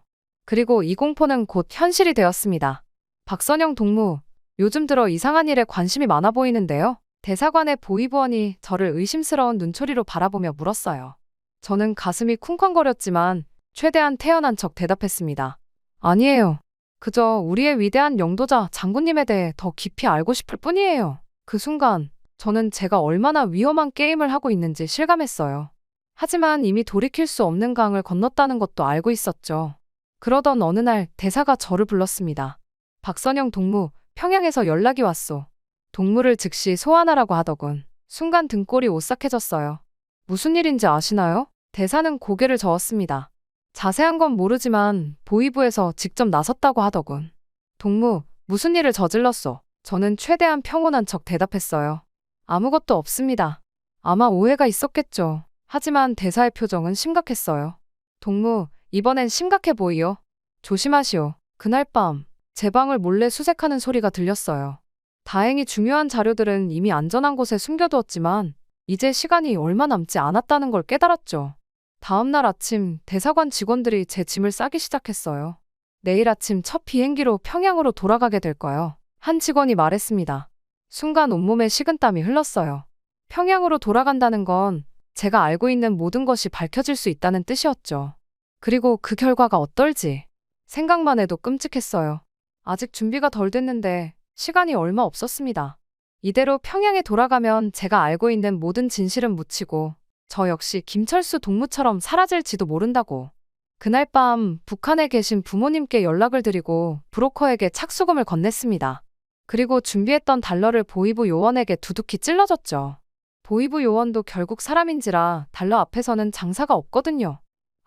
그리고 이 공포는 곧 현실이 되었습니다. 박선영 동무, 요즘 들어 이상한 일에 관심이 많아 보이는데요. 대사관의 보위부원이 저를 의심스러운 눈초리로 바라보며 물었어요. 저는 가슴이 쿵쾅거렸지만 최대한 태연한 척 대답했습니다. 아니에요. 그저 우리의 위대한 영도자 장군님에 대해 더 깊이 알고 싶을 뿐이에요. 그 순간 저는 제가 얼마나 위험한 게임을 하고 있는지 실감했어요. 하지만 이미 돌이킬 수 없는 강을 건넜다는 것도 알고 있었죠. 그러던 어느 날 대사가 저를 불렀습니다. 박선영 동무, 평양에서 연락이 왔소. 동무를 즉시 소환하라고 하더군. 순간 등골이 오싹해졌어요. 무슨 일인지 아시나요? 대사는 고개를 저었습니다. 자세한 건 모르지만 보위부에서 직접 나섰다고 하더군. 동무, 무슨 일을 저질렀소? 저는 최대한 평온한 척 대답했어요. 아무것도 없습니다. 아마 오해가 있었겠죠. 하지만 대사의 표정은 심각했어요. 동무, 이번엔 심각해 보이요. 조심하시오. 그날 밤, 제 방을 몰래 수색하는 소리가 들렸어요. 다행히 중요한 자료들은 이미 안전한 곳에 숨겨두었지만 이제 시간이 얼마 남지 않았다는 걸 깨달았죠. 다음 날 아침 대사관 직원들이 제 짐을 싸기 시작했어요. 내일 아침 첫 비행기로 평양으로 돌아가게 될 거요. 한 직원이 말했습니다. 순간 온몸에 식은땀이 흘렀어요. 평양으로 돌아간다는 건 제가 알고 있는 모든 것이 밝혀질 수 있다는 뜻이었죠. 그리고 그 결과가 어떨지 생각만 해도 끔찍했어요. 아직 준비가 덜 됐는데 시간이 얼마 없었습니다. 이대로 평양에 돌아가면 제가 알고 있는 모든 진실은 묻히고 저 역시 김철수 동무처럼 사라질지도 모른다고. 그날 밤 북한에 계신 부모님께 연락을 드리고 브로커에게 착수금을 건넸습니다. 그리고 준비했던 달러를 보위부 요원에게 두둑히 찔러줬죠. 보위부 요원도 결국 사람인지라 달러 앞에서는 장사가 없거든요.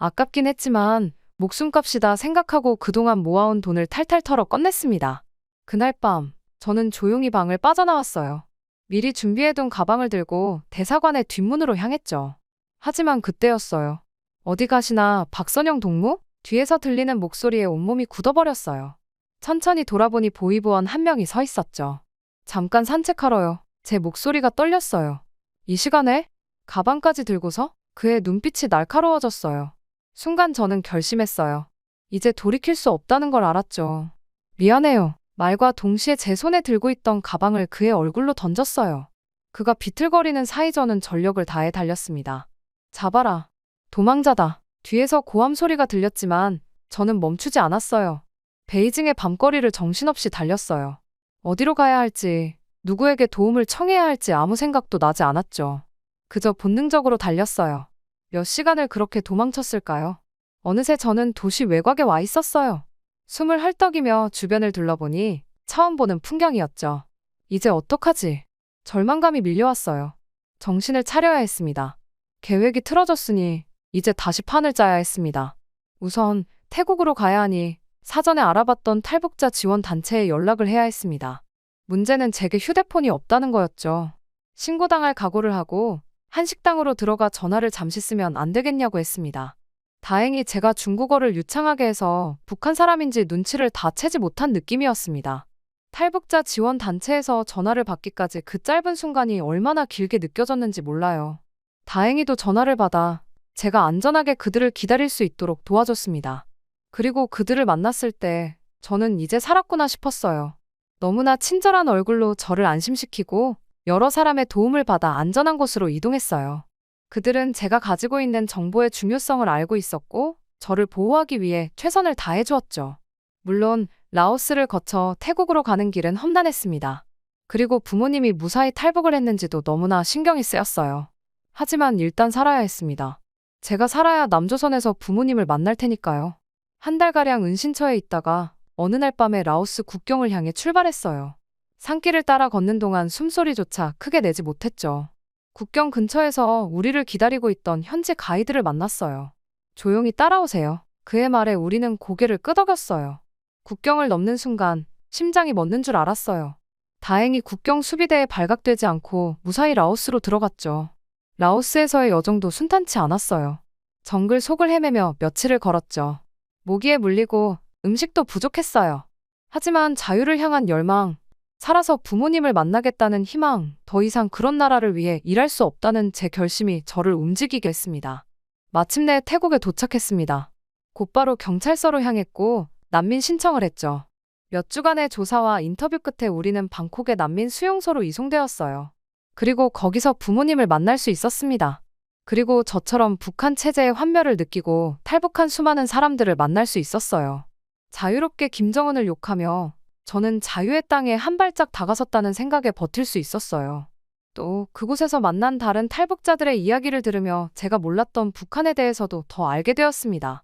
아깝긴 했지만 목숨값이다 생각하고 그동안 모아온 돈을 탈탈 털어 꺼냈습니다. 그날 밤 저는 조용히 방을 빠져나왔어요. 미리 준비해둔 가방을 들고 대사관의 뒷문으로 향했죠. 하지만 그때였어요. 어디 가시나 박선영 동무? 뒤에서 들리는 목소리에 온몸이 굳어버렸어요. 천천히 돌아보니 보위부원 한 명이 서 있었죠. 잠깐 산책하러요. 제 목소리가 떨렸어요. 이 시간에? 가방까지 들고서? 그의 눈빛이 날카로워졌어요. 순간 저는 결심했어요. 이제 돌이킬 수 없다는 걸 알았죠. 미안해요. 말과 동시에 제 손에 들고 있던 가방을 그의 얼굴로 던졌어요. 그가 비틀거리는 사이 저는 전력을 다해 달렸습니다. 잡아라. 도망자다. 뒤에서 고함 소리가 들렸지만 저는 멈추지 않았어요. 베이징의 밤거리를 정신없이 달렸어요. 어디로 가야 할지, 누구에게 도움을 청해야 할지 아무 생각도 나지 않았죠. 그저 본능적으로 달렸어요. 몇 시간을 그렇게 도망쳤을까요? 어느새 저는 도시 외곽에 와 있었어요. 숨을 헐떡이며 주변을 둘러보니 처음 보는 풍경이었죠. 이제 어떡하지? 절망감이 밀려왔어요. 정신을 차려야 했습니다. 계획이 틀어졌으니 이제 다시 판을 짜야 했습니다. 우선 태국으로 가야 하니 사전에 알아봤던 탈북자 지원 단체에 연락을 해야 했습니다. 문제는 제게 휴대폰이 없다는 거였죠. 신고당할 각오를 하고 한식당으로 들어가 전화를 잠시 쓰면 안 되겠냐고 했습니다. 다행히 제가 중국어를 유창하게 해서 북한 사람인지 눈치를 다 채지 못한 느낌이었습니다. 탈북자 지원 단체에서 전화를 받기까지 그 짧은 순간이 얼마나 길게 느껴졌는지 몰라요. 다행히도 전화를 받아 제가 안전하게 그들을 기다릴 수 있도록 도와줬습니다. 그리고 그들을 만났을 때 저는 이제 살았구나 싶었어요. 너무나 친절한 얼굴로 저를 안심시키고 여러 사람의 도움을 받아 안전한 곳으로 이동했어요. 그들은 제가 가지고 있는 정보의 중요성을 알고 있었고 저를 보호하기 위해 최선을 다해 주었죠. 물론 라오스를 거쳐 태국으로 가는 길은 험난했습니다. 그리고 부모님이 무사히 탈북을 했는지도 너무나 신경이 쓰였어요. 하지만 일단 살아야 했습니다. 제가 살아야 남조선에서 부모님을 만날 테니까요. 한 달가량 은신처에 있다가 어느 날 밤에 라오스 국경을 향해 출발했어요. 산길을 따라 걷는 동안 숨소리조차 크게 내지 못했죠. 국경 근처에서 우리를 기다리고 있던 현지 가이드를 만났어요. 조용히 따라오세요. 그의 말에 우리는 고개를 끄덕였어요. 국경을 넘는 순간 심장이 멎는 줄 알았어요. 다행히 국경 수비대에 발각되지 않고 무사히 라오스로 들어갔죠. 라오스에서의 여정도 순탄치 않았어요. 정글 속을 헤매며 며칠을 걸었죠. 모기에 물리고 음식도 부족했어요. 하지만 자유를 향한 열망, 살아서 부모님을 만나겠다는 희망, 더 이상 그런 나라를 위해 일할 수 없다는 제 결심이 저를 움직이게 했습니다. 마침내 태국에 도착했습니다. 곧바로 경찰서로 향했고 난민 신청을 했죠. 몇 주간의 조사와 인터뷰 끝에 우리는 방콕의 난민 수용소로 이송되었어요. 그리고 거기서 부모님을 만날 수 있었습니다. 그리고 저처럼 북한 체제의 환멸을 느끼고 탈북한 수많은 사람들을 만날 수 있었어요. 자유롭게 김정은을 욕하며 저는 자유의 땅에 한 발짝 다가섰다는 생각에 버틸 수 있었어요. 또 그곳에서 만난 다른 탈북자들의 이야기를 들으며 제가 몰랐던 북한에 대해서도 더 알게 되었습니다.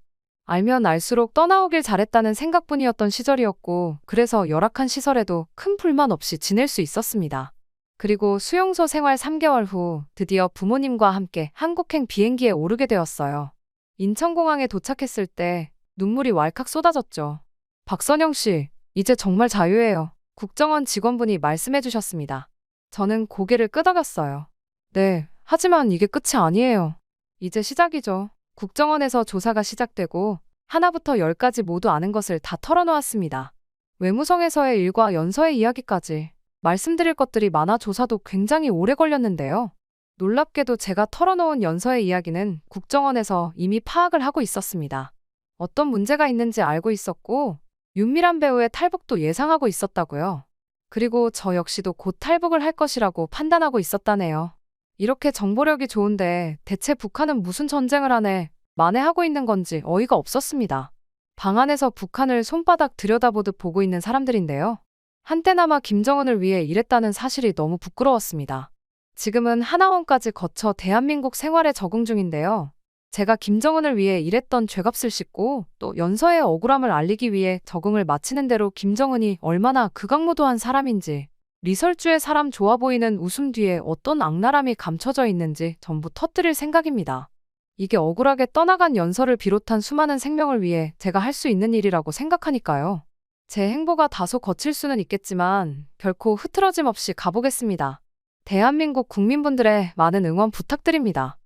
알면 알수록 떠나오길 잘했다는 생각뿐이었던 시절이었고, 그래서 열악한 시설에도 큰 불만 없이 지낼 수 있었습니다. 그리고 수용소 생활 3개월 후 드디어 부모님과 함께 한국행 비행기에 오르게 되었어요. 인천공항에 도착했을 때 눈물이 왈칵 쏟아졌죠. 박선영 씨, 이제 정말 자유예요. 국정원 직원분이 말씀해 주셨습니다. 저는 고개를 끄덕였어요. 네, 하지만 이게 끝이 아니에요. 이제 시작이죠. 국정원에서 조사가 시작되고 하나부터 열까지 모두 아는 것을 다 털어놓았습니다. 외무성에서의 일과 연서의 이야기까지. 말씀드릴 것들이 많아 조사도 굉장히 오래 걸렸는데요. 놀랍게도 제가 털어놓은 연서의 이야기는 국정원에서 이미 파악을 하고 있었습니다. 어떤 문제가 있는지 알고 있었고 윤미란 배우의 탈북도 예상하고 있었다고요. 그리고 저 역시도 곧 탈북을 할 것이라고 판단하고 있었다네요. 이렇게 정보력이 좋은데 대체 북한은 무슨 전쟁을 하네 만회하고 있는 건지 어이가 없었습니다. 방 안에서 북한을 손바닥 들여다보듯 보고 있는 사람들인데요. 한때나마 김정은을 위해 일했다는 사실이 너무 부끄러웠습니다. 지금은 하나원까지 거쳐 대한민국 생활에 적응 중인데요. 제가 김정은을 위해 일했던 죄값을 씻고 또 연서의 억울함을 알리기 위해 적응을 마치는 대로 김정은이 얼마나 극악무도한 사람인지, 리설주의 사람 좋아 보이는 웃음 뒤에 어떤 악랄함이 감춰져 있는지 전부 터뜨릴 생각입니다. 이게 억울하게 떠나간 연서를 비롯한 수많은 생명을 위해 제가 할 수 있는 일이라고 생각하니까요. 제 행보가 다소 거칠 수는 있겠지만 결코 흐트러짐 없이 가보겠습니다. 대한민국 국민분들의 많은 응원 부탁드립니다.